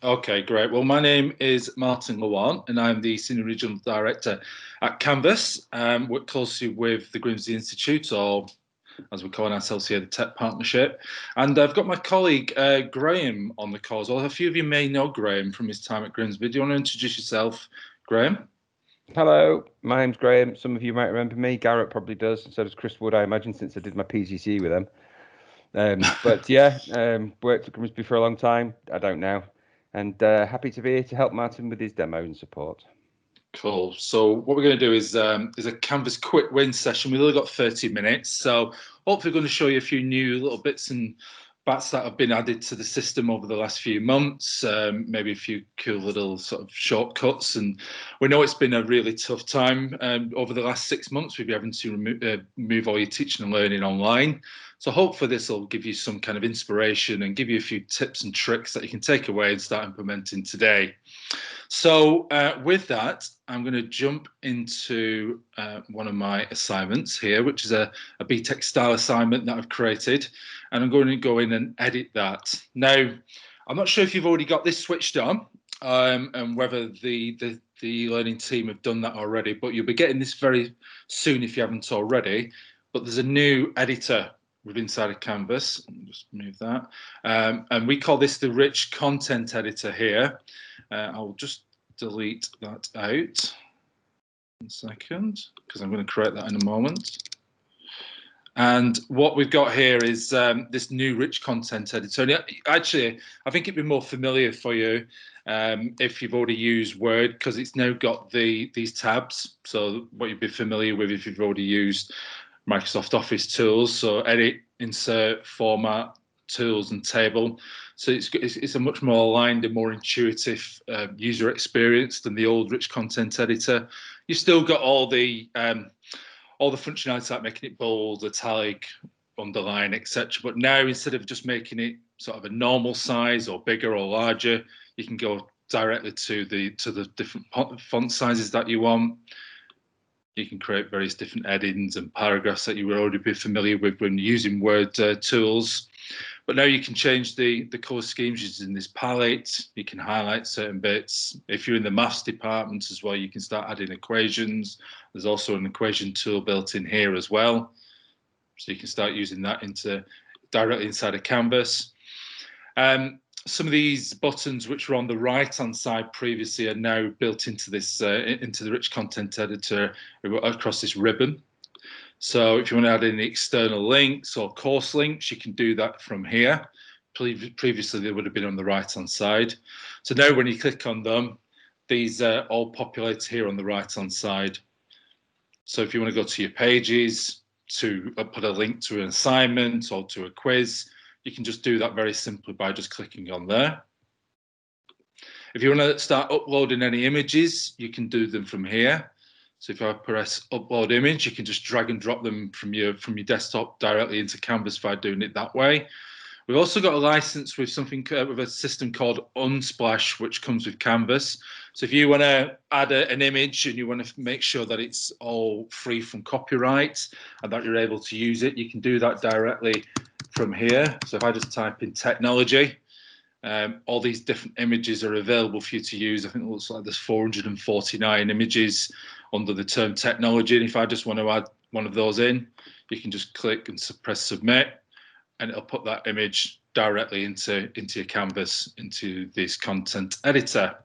Okay, great. Well, my name is Martin Lewarne, and I'm the Senior Regional Director at Canvas. Work closely with the Grimsby Institute, or as we call ourselves here, the Tech Partnership. And I've got my colleague Graham on the call as well. A few of you may know Graham from his time at Grimsby. Do you want to introduce yourself, Graham? Hello, my name's Graham. Some of you might remember me. Garrett probably does. So does Chris Wood, I imagine, since I did my PGC with them. But yeah, worked at Grimsby for a long time. I don't know. And happy to be here to help Martin with his demo and support. Cool. So what we're going to do is a Canvas quick win session. We've only got 30 minutes, so hopefully we're going to show you a few new little bits and bats that have been added to the system over the last few months. Maybe a few cool little sort of shortcuts. And we know it's been a really tough time over the last 6 months. We've been having to move all your teaching and learning online. So hopefully this will give you some kind of inspiration and give you a few tips and tricks that you can take away and start implementing today. So with that, I'm going to jump into one of my assignments here, which is a BTEC style assignment that I've created, and I'm going to go in and edit that. Now, I'm not sure if you've already got this switched on and whether the learning team have done that already, but you'll be getting this very soon if you haven't already. But there's a new editor within inside of Canvas. Just move that. And we call this the rich content editor here. I'll just delete that out. 1 second, because I'm going to create that in a moment. And what we've got here is this new rich content editor. And actually, I think it'd be more familiar for you if you've already used Word, because it's now got these tabs. So what you'd be familiar with if you've already used Microsoft Office tools. So edit, insert, format, tools, and table. So it's a much more aligned and more intuitive user experience than the old rich content editor. You've still got all the functionality like making it bold, italic, underline, etc. But now instead of just making it sort of a normal size or bigger or larger, you can go directly to the different font sizes that you want. You can create various different headings and paragraphs that you would already be familiar with when using Word tools. But now you can change the colour schemes using this palette. You can highlight certain bits. If you're in the maths department as well, you can start adding equations. There's also an equation tool built in here as well. So you can start using that directly inside of Canvas. Some of these buttons which were on the right-hand side previously are now built into this into the rich content editor across this ribbon. So if you want to add any external links or course links, you can do that from here. Previously, they would have been on the right-hand side. So now when you click on them, these all populate here on the right-hand side. So if you want to go to your pages to put a link to an assignment or to a quiz, you can just do that very simply by just clicking on there. If you want to start uploading any images, you can do them from here. So if I press upload image, you can just drag and drop them from your desktop directly into Canvas by doing it that way. We've also got a license with with a system called Unsplash, which comes with Canvas. So if you want to add an image and you want to make sure that it's all free from copyright and that you're able to use it, you can do that directly from here. So if I just type in technology, all these different images are available for you to use. I think it looks like there's 449 images under the term technology. And if I just want to add one of those in, you can just click and press submit, and it'll put that image directly into your Canvas, into this content editor.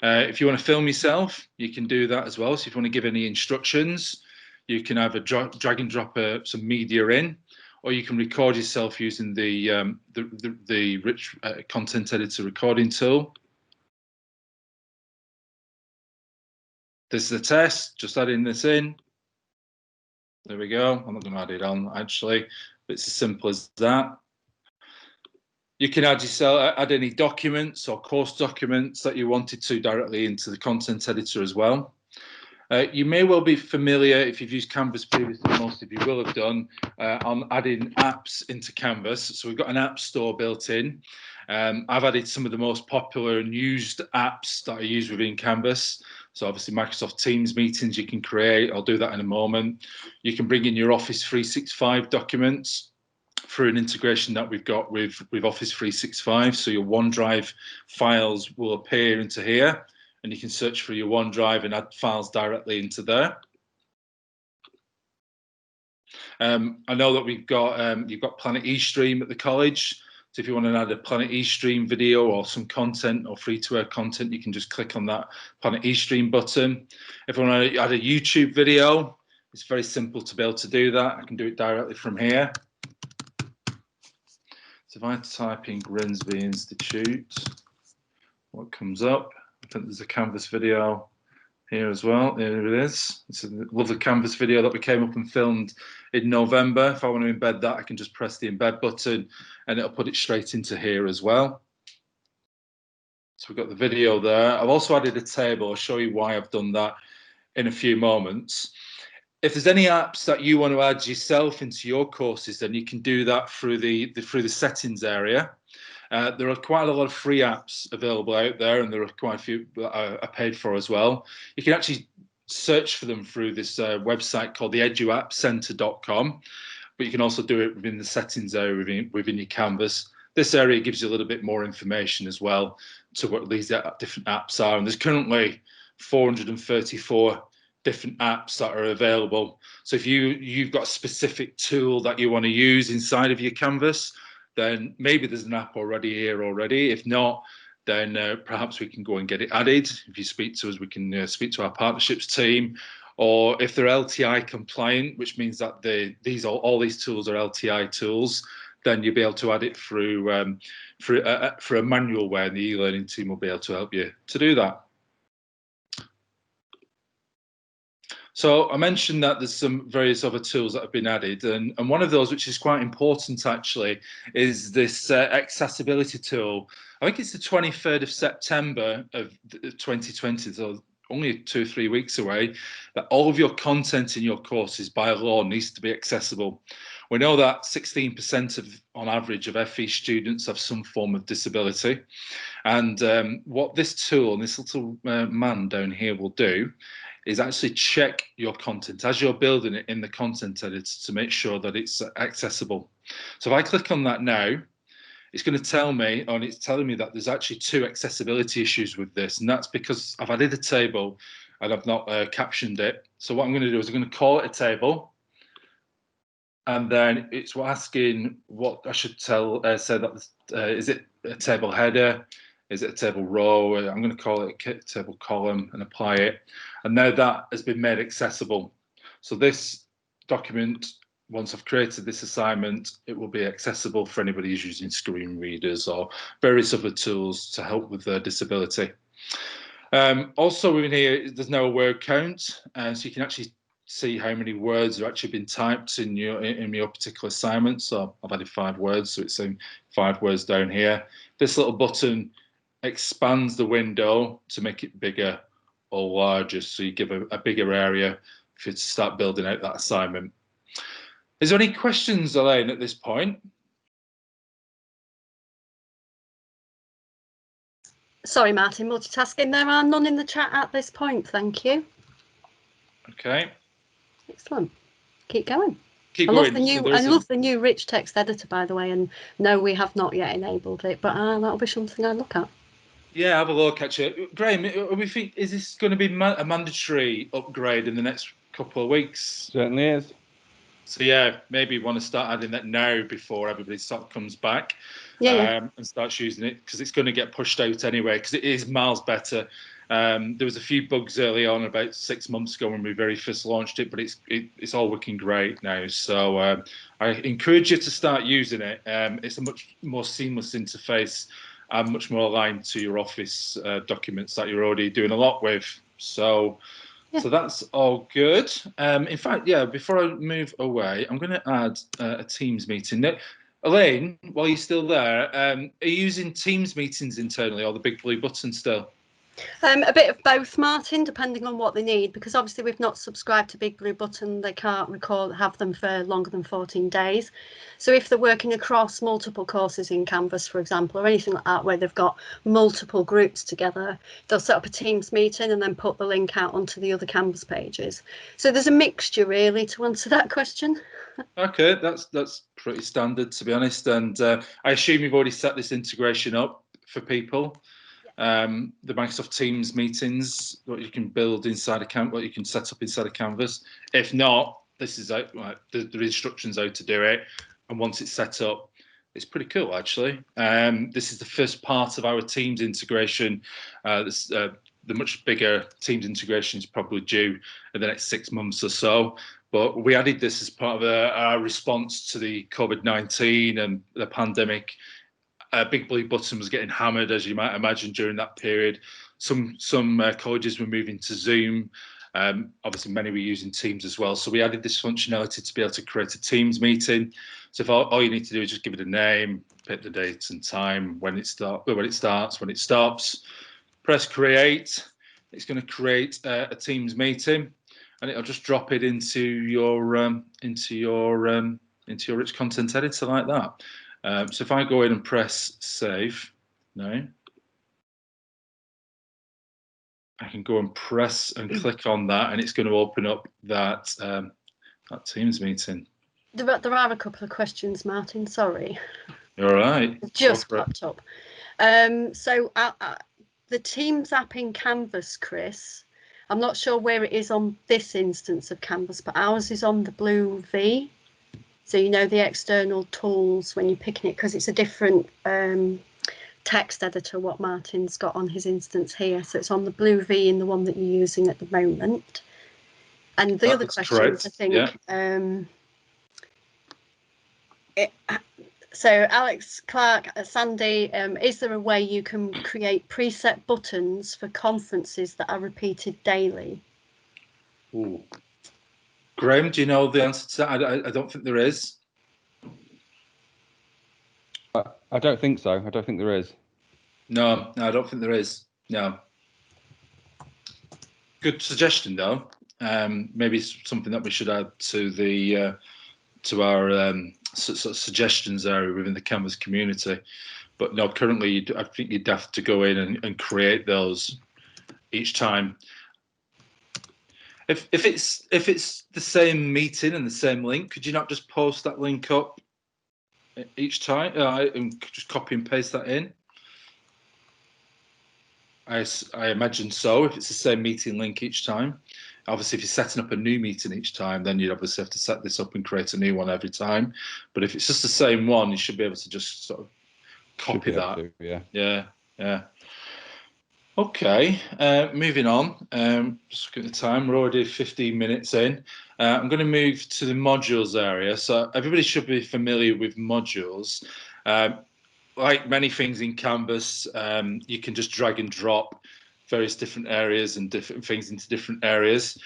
If you want to film yourself, you can do that as well. So if you want to give any instructions, you can either drag and drop some media in, or you can record yourself using the rich content editor recording tool. This is a test, just adding this in. There we go. I'm not going to add it on actually, but it's as simple as that. You can add any documents or course documents that you wanted to directly into the content editor as well. You may well be familiar, if you've used Canvas previously, most of you will have done, on adding apps into Canvas. So we've got an app store built in. I've added some of the most popular and used apps that are used within Canvas. So obviously Microsoft Teams meetings you can create. I'll do that in a moment. You can bring in your Office 365 documents through an integration that we've got with Office 365. So your OneDrive files will appear into here, and you can search for your OneDrive and add files directly into there. I know that we've got you've got Planet eStream at the college. So if you want to add a Planet eStream video or some content or free-to-air content, you can just click on that Planet eStream button. If you want to add a YouTube video, it's very simple to be able to do that. I can do it directly from here. So if I type in Grimsby Institute, what comes up? I think there's a Canvas video here as well. Here it is. It's a lovely Canvas video that we came up and filmed in November. If I want to embed that, I can just press the embed button and it'll put it straight into here as well. So we've got the video there. I've also added a table. I'll show you why I've done that in a few moments. If there's any apps that you want to add yourself into your courses, then you can do that through the settings area. There are quite a lot of free apps available out there, and there are quite a few that are paid for as well. You can actually search for them through this website called the eduappcenter.com, but you can also do it within the settings area within your Canvas. This area gives you a little bit more information as well to what these different apps are, and there's currently 434 different apps that are available. So if you've got a specific tool that you want to use inside of your Canvas, then maybe there's an app already here already. If not, then perhaps we can go and get it added. If you speak to us, we can speak to our partnerships team. Or if they're LTI compliant, which means that all these tools are LTI tools, then you'll be able to add it through a manual way, and the e-learning team will be able to help you to do that. So I mentioned that there's some various other tools that have been added, and one of those, which is quite important actually, is this accessibility tool. I think it's the 23rd of September of 2020, so only 2 or 3 weeks away, that all of your content in your courses by law needs to be accessible. We know that 16% on average of FE students have some form of disability, and what this tool and this little man down here will do is actually check your content as you're building it in the content editor to make sure that it's accessible. So if I click on that now, it's going to tell me, and it's telling me that there's actually 2 accessibility issues with this, and that's because I've added a table and I've not captioned it. So what I'm going to do is I'm going to call it a table, and then it's asking what I should say that is it a table header? Is it a table row? I'm going to call it a table column and apply it. And now that has been made accessible. So this document, once I've created this assignment, it will be accessible for anybody who's using screen readers or various other tools to help with their disability. Also within here, there's now a word count, so you can actually see how many words are actually been typed in your particular assignment. So I've added 5 words, so it's saying 5 words down here. This little button expands the window to make it bigger or larger, so you give a bigger area for you to start building out that assignment. Is there any questions, Elaine, at this point? Sorry, Martin, multitasking. There are none in the chat at this point, thank you. Okay. Excellent. Keep going. Keep I going. love the new rich text editor, by the way, and no, we have not yet enabled it, but that'll be something I look at. Yeah, have a look actually. Graham, is this going to be a mandatory upgrade in the next couple of weeks? Certainly is. So yeah, maybe you want to start adding that now before everybody comes back. And starts using it, because it's going to get pushed out anyway, because it is miles better. There was a few bugs early on about 6 months ago when we very first launched it, but it's all working great now. So I encourage you to start using it. It's a much more seamless interface and much more aligned to your Office documents that you're already doing a lot with. So that's all good. In fact, yeah, before I move away, I'm going to add a Teams meeting. Now, Elaine, while you're still there, are you using Teams meetings internally, or the big blue button still? A bit of both, Martin, depending on what they need, because obviously we've not subscribed to Big Blue Button. They can't have them for longer than 14 days. So if they're working across multiple courses in Canvas, for example, or anything like that, where they've got multiple groups together, they'll set up a Teams meeting and then put the link out onto the other Canvas pages. So there's a mixture, really, to answer that question. Okay, that's pretty standard, to be honest. And I assume you've already set this integration up for people. The Microsoft Teams meetings, what you can build inside a Canvas, what you can set up inside a Canvas. If not, this is the instructions how to do it. And once it's set up, it's pretty cool, actually. This is the first part of our Teams integration. The much bigger Teams integration is probably due in the next 6 months or so. But we added this as part of our response to the COVID-19 and the pandemic. Big Blue Button was getting hammered, as you might imagine, during that period. Some colleges were moving to Zoom. Obviously, many were using Teams as well. So we added this functionality to be able to create a Teams meeting. So if all you need to do is just give it a name, pick the date and time, when it starts, when it stops, press create. It's going to create a Teams meeting, and it'll just drop it into your rich content editor like that. So if I go in and press save now, I can go and press and click on that, and it's going to open up that that Teams meeting. There are a couple of questions, Martin. Sorry. All right. Just popped up. So the Teams app in Canvas, Chris, I'm not sure where it is on this instance of Canvas, but ours is on the blue V. So you know the external tools when you're picking it, because it's a different text editor what Martin's got on his instance here. So it's on the blue V in the one that you're using at the moment. And the other question, correct. I think, yeah. So Alex, Clark, Sandy, is there a way you can create preset buttons for conferences that are repeated daily? Ooh. Graham, do you know the answer to that? I don't think there is. I don't think so. I don't think there is. No, I don't think there is. No. Good suggestion, though. Maybe something that we should add to the to our sort of suggestions area within the Canvas community. But no, currently, I think you'd have to go in and create those each time. If it's the same meeting and the same link, could you not just post that link up each time and just copy and paste that in? I imagine so. If it's the same meeting link each time, obviously, if you're setting up a new meeting each time, then you'd obviously have to set this up and create a new one every time. But if it's just the same one, you should be able to just sort of copy that. Yeah. Okay, moving on. Just looking at the time, we're already 15 minutes in. I'm going to move to the modules area. So everybody should be familiar with modules. Like many things in Canvas, you can just drag and drop various different areas and different things into different areas.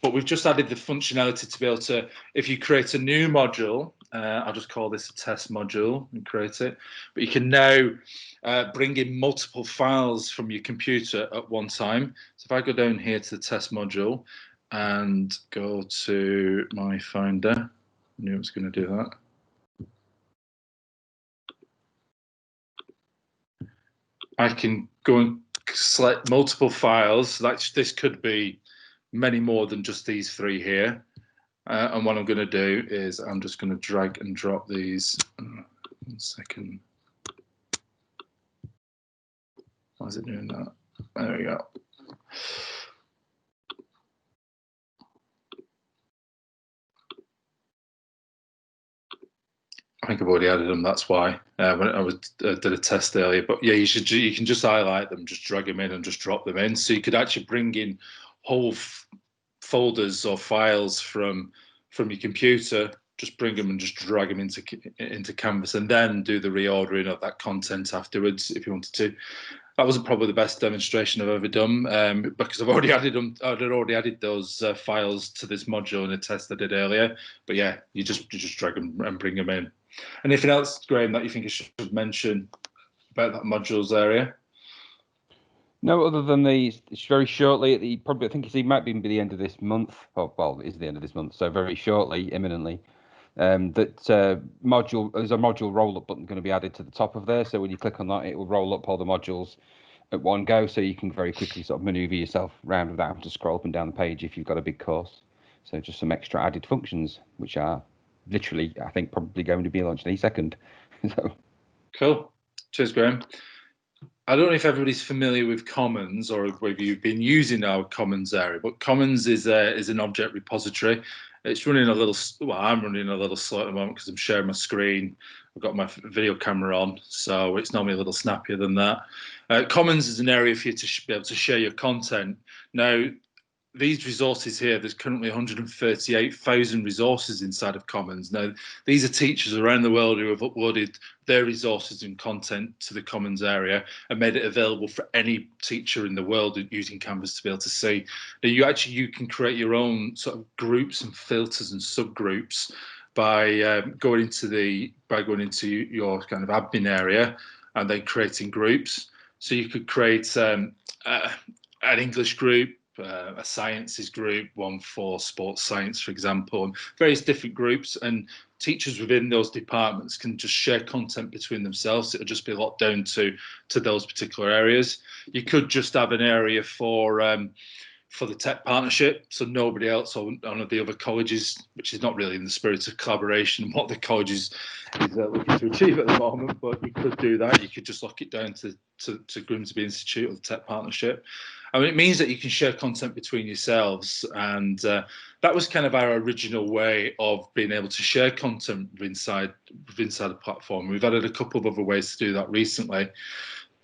But we've just added the functionality to be able to, if you create a new module, I'll just call this a test module and create it. But you can now bring in multiple files from your computer at one time. So if I go down here to the test module and go to my Finder, I knew I was going to do that. I can go and select multiple files. This could be many more than just these three here. And what I'm going to do is I'm just going to drag and drop these. 1 second. Why is it doing that? There we go. I think I've already added them. That's why when I did a test earlier. But yeah, you can just highlight them, just drag them in, and just drop them in. So you could actually bring in whole folders or files from your computer. Just bring them and just drag them into Canvas, and then do the reordering of that content afterwards if you wanted to. That wasn't probably the best demonstration I've ever done because I've already added them. I'd already added those files to this module in a test I did earlier. But yeah, you just drag them and bring them in. Anything else, Graham, that you think I should mention about that modules area? No, other than very shortly, probably I think he might be the end of this month. Oh, well, it is the end of this month, so very shortly, imminently. There's a module roll-up button going to be added to the top of there. So when you click on that, it will roll up all the modules at one go, so you can very quickly sort of maneuver yourself around without having to scroll up and down the page if you've got a big course. So just some extra added functions, which are literally, I think, probably going to be launched any second. So cool. Cheers, Graham. I don't know if everybody's familiar with Commons or whether you've been using our Commons area, but Commons is an object repository. It's running a little, well, I'm running a little slow at the moment because I'm sharing my screen. I've got my video camera on, so it's normally a little snappier than that. Commons is an area for you to be able to share your content. Now, these resources here, there's currently 138,000 resources inside of Commons. Now, these are teachers around the world who have uploaded their resources and content to the Commons area and made it available for any teacher in the world using Canvas to be able to see. Now, you can create your own sort of groups and filters and subgroups by going into your kind of admin area and then creating groups. So you could create an English group, a sciences group, one for sports science, for example, and various different groups. And teachers within those departments can just share content between themselves. It'll just be locked down to those particular areas. You could just have an area for the tech partnership, so nobody else or one of the other colleges, which is not really in the spirit of collaboration and what the college is looking to achieve at the moment, but you could do that. You could just lock it down to Grimsby Institute or the tech partnership. I mean, it means that you can share content between yourselves, and that was kind of our original way of being able to share content inside the platform. We've added a couple of other ways to do that recently.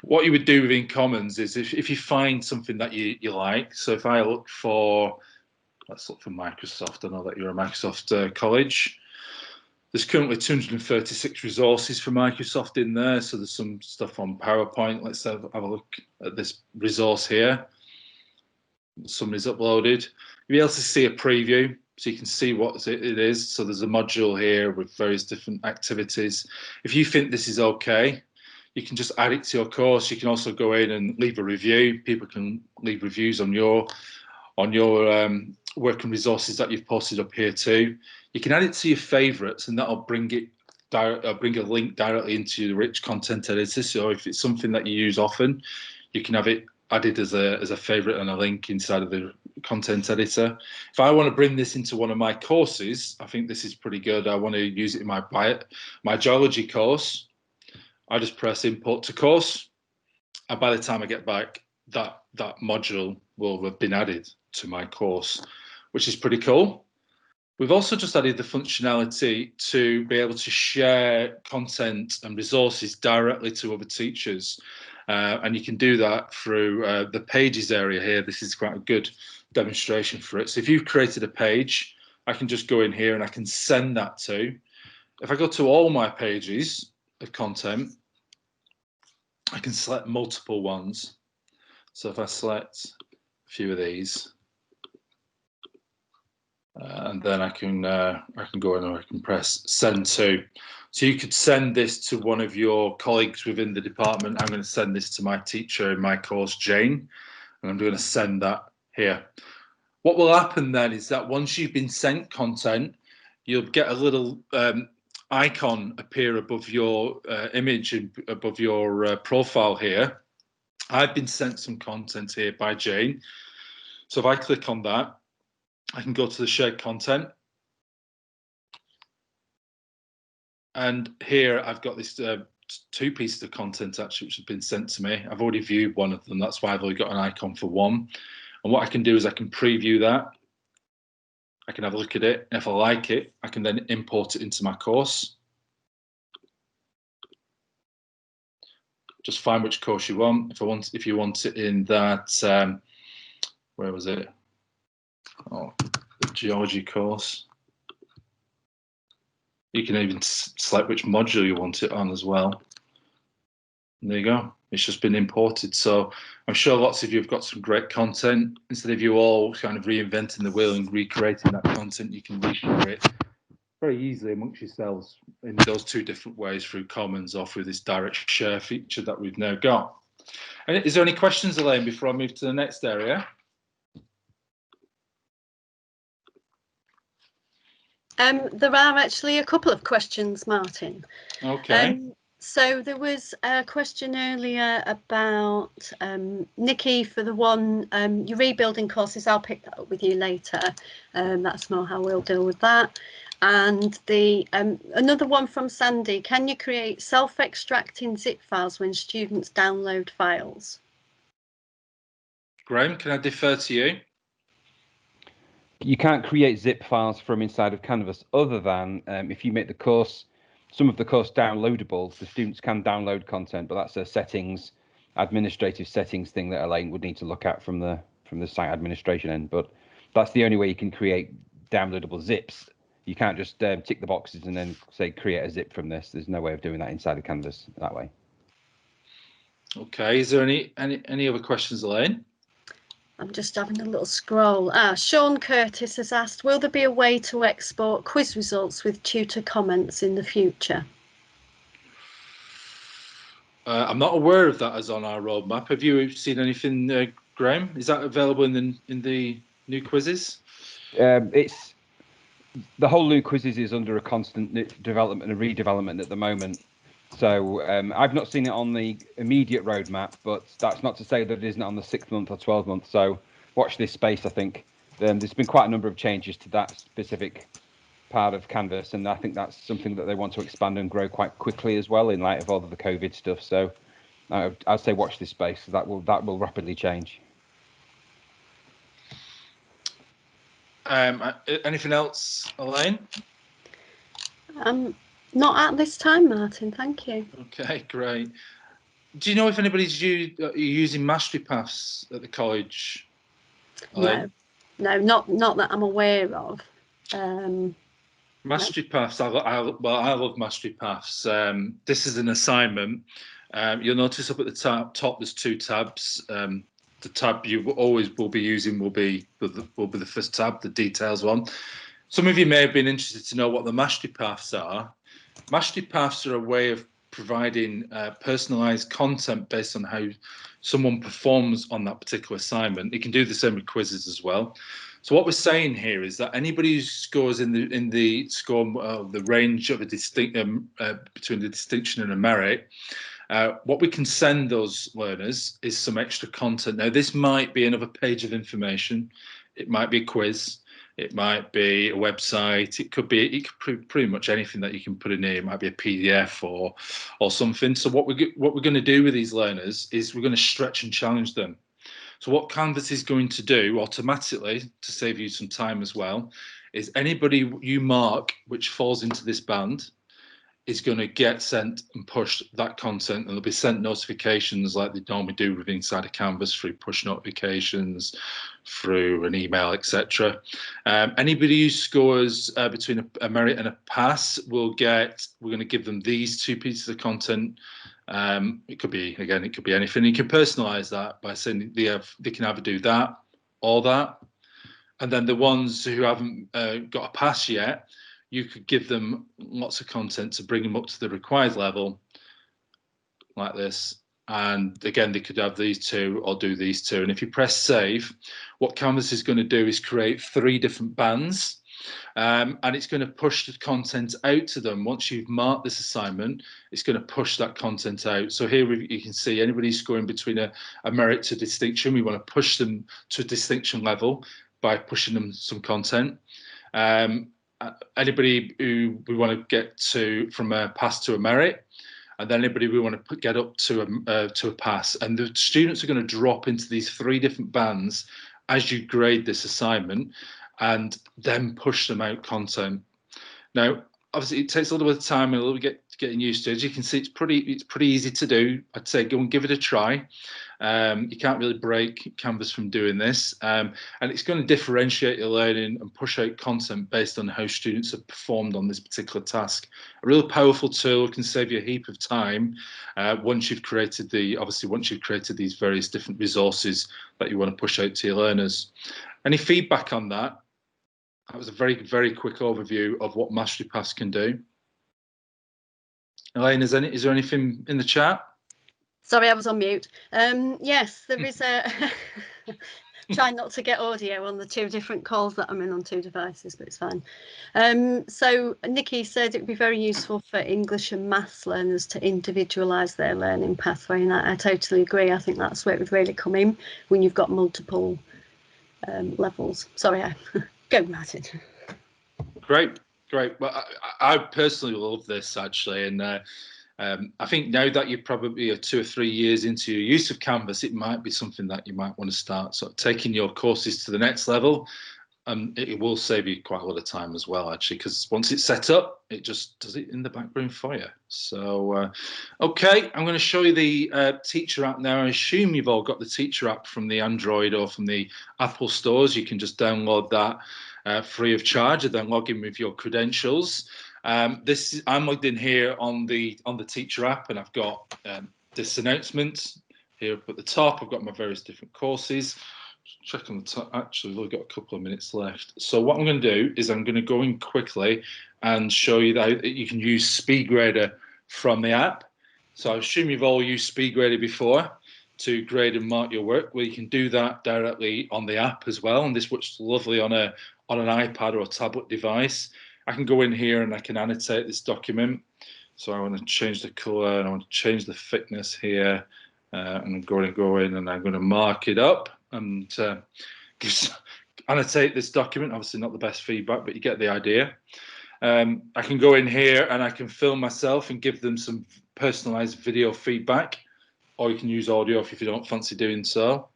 What you would do within Commons is if you find something that you like, so if I look for, let's look for Microsoft, I know that you're a Microsoft college. There's currently 236 resources for Microsoft in there, so there's some stuff on PowerPoint. Let's have a look at this resource here. Somebody's uploaded. You'll be able to see a preview, so you can see what it is. So there's a module here with various different activities. If you think this is okay, you can just add it to your course. You can also go in and leave a review. People can leave reviews on your work and resources that you've posted up here too. You can add it to your favorites, and that'll bring a link directly into the rich content editor. So if it's something that you use often, you can have it added as a favorite and a link inside of the content editor. If I want to bring this into one of my courses, I think this is pretty good. I want to use it in my geology course. I just press import to course, and by the time I get back, that module will have been added to my course, which is pretty cool. We've also just added the functionality to be able to share content and resources directly to other teachers. And you can do that through the pages area here. This is quite a good demonstration for it. So if you've created a page, I can just go in here and I can send that to. If I go to all my pages of content, I can select multiple ones. So if I select a few of these, and then I can go in and I can press send to. So you could send this to one of your colleagues within the department. I'm going to send this to my teacher in my course, Jane, and I'm going to send that here. What will happen then is that once you've been sent content, you'll get a little icon appear above your image and above your profile here. I've been sent some content here by Jane. So if I click on that, I can go to the shared content. And here I've got this two pieces of content actually which have been sent to me. I've already viewed one of them. That's why I've only got an icon for one. And what I can do is I can preview that. I can have a look at it. And if I like it, I can then import it into my course. Just find which course you want. If you want it in that, where was it? Oh, the geology course. You can even select which module you want it on as well. And there you go. It's just been imported. So I'm sure lots of you have got some great content. Instead of you all kind of reinventing the wheel and recreating that content, you can recreate very easily amongst yourselves in those two different ways, through Commons or through this direct share feature that we've now got. And is there any questions, Elaine, before I move to the next area? There are actually a couple of questions, Martin. Okay. So there was a question earlier about Nikki for the one, your rebuilding courses. I'll pick that up with you later. That's more how we'll deal with that. And the another one from Sandy, can you create self-extracting zip files when students download files? Graham, can I defer to you? You can't create zip files from inside of Canvas other than if you make the course, some of the course downloadable, the students can download content, but that's a settings, administrative settings thing that Elaine would need to look at from the site administration end. But that's the only way you can create downloadable zips. You can't just tick the boxes and then say create a zip from this. There's no way of doing that inside of Canvas that way. Okay. Is there any other questions, Elaine? I'm just having a little scroll. Sean Curtis has asked, will there be a way to export quiz results with tutor comments in the future? I'm not aware of that as on our roadmap. Have you seen anything, Graham? Is that available in the new quizzes? It's the whole new quizzes is under a constant development and redevelopment at the moment. So I've not seen it on the immediate roadmap, but that's not to say that it isn't on the 6 month or 12 month. So watch this space. I think there's been quite a number of changes to that specific part of Canvas, and I think that's something that they want to expand and grow quite quickly as well in light of all of the COVID stuff. So I'd say watch this space. That will rapidly change. Anything else, Elaine? Not at this time, Martin. Thank you. Okay, great. Do you know if anybody's using Mastery Paths at the college, Elaine? No, not that I'm aware of. Mastery Paths. I love Mastery Paths. This is an assignment. You'll notice up at the top there's two tabs. The tab you always will be using will be the first tab, the details one. Some of you may have been interested to know what the Mastery Paths are. Mastery Paths are a way of providing personalized content based on how someone performs on that particular assignment. You can do the same with quizzes as well. So what we're saying here is that anybody who scores in the score the range of a between the distinction and a merit, what we can send those learners is some extra content. Now, this might be another page of information. It might be a quiz. It might be a website. It could be pretty much anything that you can put in here. It might be a PDF or something. So what we're going to do with these learners is we're going to stretch and challenge them. So what Canvas is going to do automatically, to save you some time as well, is anybody you mark which falls into this band is going to get sent and pushed that content, and they'll be sent notifications like they normally do with inside of Canvas through push notifications, through an email, etc. Anybody who scores between a merit and a pass we're going to give them these two pieces of content. It could be anything. You can personalize that by saying they can either do that or that. And then the ones who haven't got a pass yet, you could give them lots of content to bring them up to the required level, like this. And again, they could have these two or do these two. And if you press save, what Canvas is going to do is create 3 different bands. And it's going to push the content out to them. Once you've marked this assignment, it's going to push that content out. So here you can see anybody scoring between a merit to distinction. We want to push them to a distinction level by pushing them some content. Anybody who we want to get to from a pass to a merit, and then anybody we want to get up to a pass. And the students are going to drop into these 3 different bands as you grade this assignment, and then push them out content. Now, obviously, it takes a little bit of time and a little bit getting used to. As you can see, it's pretty easy to do. I'd say go and give it a try. You can't really break Canvas from doing this, and it's going to differentiate your learning and push out content based on how students have performed on this particular task. A real powerful tool, can save you a heap of time once you've created these various different resources that you want to push out to your learners. Any feedback on that? That was a very, very quick overview of what Mastery Paths can do. Elaine, is there anything in the chat? Sorry, I was on mute. Yes, there is a. Try not to get audio on the 2 different calls that I'm in on 2 devices, but it's fine. So Nikki said it would be very useful for English and maths learners to individualise their learning pathway, and I totally agree. I think that's where it would really come in when you've got multiple levels. Sorry, go Martin. Great. Well, I personally love this actually, and I think now that you're probably 2 or 3 years into your use of Canvas, it might be something that you might want to start sort of taking your courses to the next level. It will save you quite a lot of time as well, actually, because once it's set up, it just does it in the background for you. So, okay, I'm going to show you the teacher app now. I assume you've all got the teacher app from the Android or from the Apple stores. You can just download that free of charge and then log in with your credentials. I'm logged in here on the teacher app, and I've got this announcement here up at the top. I've got my various different courses. Check on the top. Actually, we've got a couple of minutes left. So what I'm going to do is I'm going to go in quickly and show you that you can use SpeedGrader from the app. So I assume you've all used SpeedGrader before to grade and mark your work. Well, you can do that directly on the app as well, and this works lovely on an iPad or a tablet device. I can go in here and I can annotate this document. So I want to change the color and I want to change the thickness here. And I'm going to go in and I'm going to mark it up and annotate this document. Obviously not the best feedback, but you get the idea. I can go in here and I can film myself and give them some personalized video feedback, or you can use audio if you don't fancy doing so.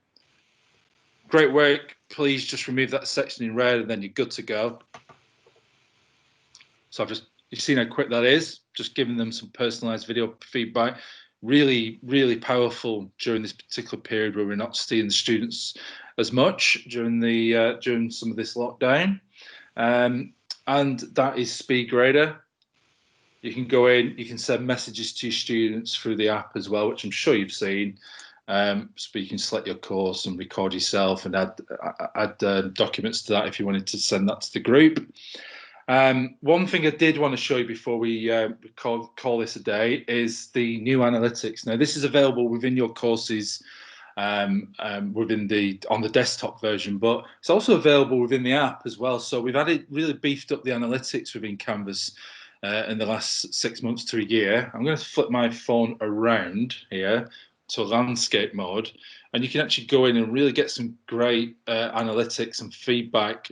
Great work. Please just remove that section in red and then you're good to go. So you've seen how quick that is, just giving them some personalized video feedback. Really, really powerful during this particular period where we're not seeing the students as much during some of this lockdown. And that is SpeedGrader. You can go in, you can send messages to your students through the app as well, which I'm sure you've seen. So you can select your course and record yourself and add documents to that if you wanted to send that to the group. One thing I did want to show you before we call this a day is the new analytics. Now, this is available within your courses on the desktop version, but it's also available within the app as well. So we've really beefed up the analytics within Canvas in the last 6 months to a year. I'm going to flip my phone around here to landscape mode, and you can actually go in and really get some great analytics and feedback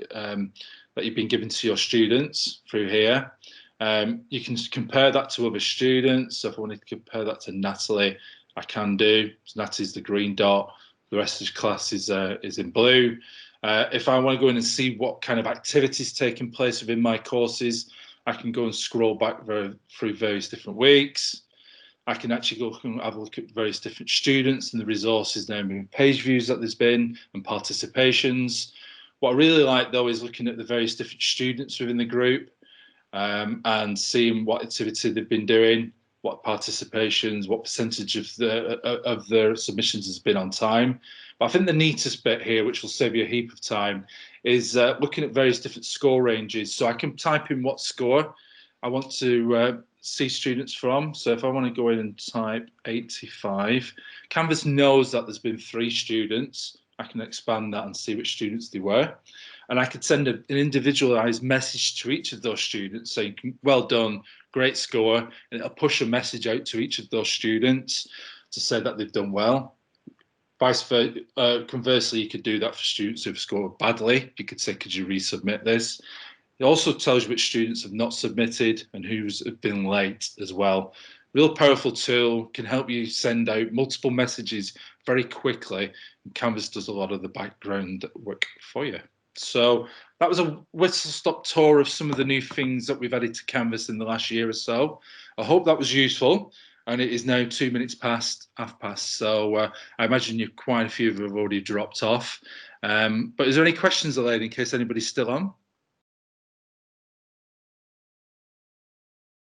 that you've been given to your students through here. You can compare that to other students. So if I wanted to compare that to Natalie, I can do. So Natalie's the green dot. The rest of the class is in blue. If I want to go in and see what kind of activities taking place within my courses, I can go and scroll back through various different weeks. I can actually go and have a look at various different students and the resources now, page views that there's been and participations. What I really like, though, is looking at the various different students within the group and seeing what activity they've been doing, what participations, what percentage of their submissions has been on time. But I think the neatest bit here, which will save you a heap of time, is looking at various different score ranges. So I can type in what score I want to see students from. So if I want to go in and type 85, Canvas knows that there's been 3 students. I can expand that and see which students they were. And I could send an individualized message to each of those students saying, well done, great score. And it'll push a message out to each of those students to say that they've done well. Vice versa, conversely, you could do that for students who've scored badly. You could say, could you resubmit this? It also tells you which students have not submitted and who's been late as well. Real powerful tool, can help you send out multiple messages very quickly. And Canvas does a lot of the background work for you. So that was a whistle-stop tour of some of the new things that we've added to Canvas in the last year or so. I hope that was useful. And it is now 2 minutes past, half past. So I imagine quite a few of you have already dropped off. But is there any questions, Elaine, in case anybody's still on?